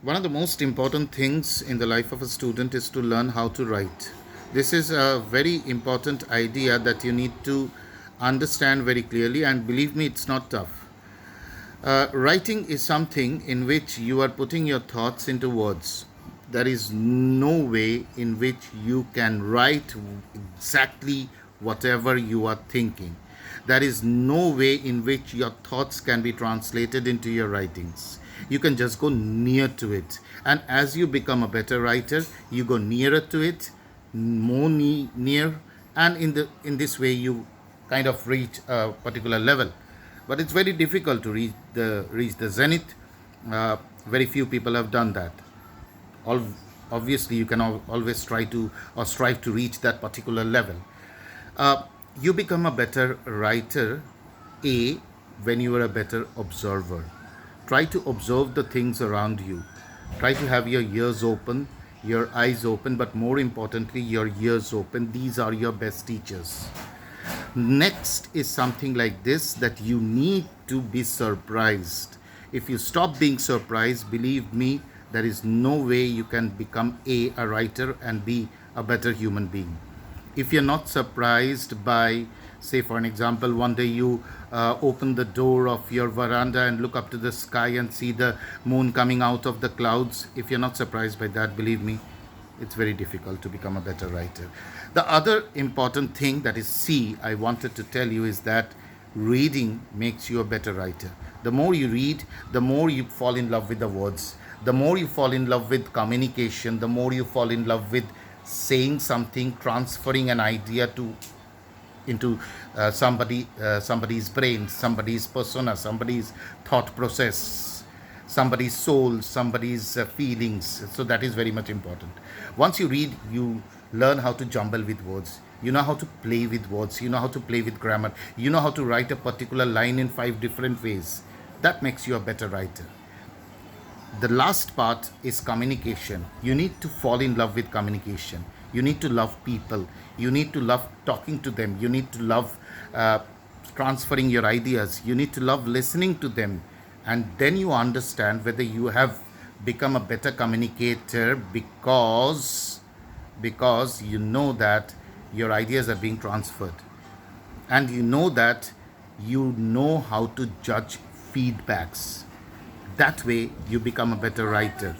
One of the most important things in the life of a student is to learn how to write. This is a very important idea that you need to understand very clearly, and believe me, it's not tough. Writing is something in which you are putting your thoughts into words. There is no way in which you can write exactly whatever you are thinking. There is no way in which your thoughts can be translated into your writings. You can just go near to it. And as you become a better writer, you go nearer to it, more near, and in this way you kind of reach a particular level. But it's very difficult to reach the zenith. Very few people have done that. All Obviously you can always try to or strive to reach that particular level. uh, you become a better writer, a when you are a better observer. Try to observe the things around you. Try to have your ears open, your eyes open, but more importantly your ears open. These are your best teachers. Next is something like this, that you need to be surprised. If you stop being surprised, believe me, there is no way you can become a writer and be a better human being. If you're not surprised by, say for an example, one day you open the door of your veranda and look up to the sky and see the moon coming out of the clouds, if you're not surprised by that, believe me, it's very difficult to become a better writer. The other important thing, that is C, I wanted to tell you is that reading makes you a better writer. The more you read, the more you fall in love with the words. The more you fall in love with communication, the more you fall in love with saying something, transferring an idea to into somebody's brain, somebody's persona, somebody's thought process, somebody's soul, somebody's feelings. So that is very much important. Once you read, you learn how to jumble with words. You know how to play with words. You know how to play with grammar. You know how to write a particular line in 5 different ways. That makes you a better writer. The last part is communication. You need to fall in love with communication. You need to love people. You need to love talking to them. You need to love uh, transferring your ideas. You need to love listening to them. And then you understand whether you have become a better communicator, because you know that your ideas are being transferred, and you know that you know how to judge feedbacks. That way you become a better writer.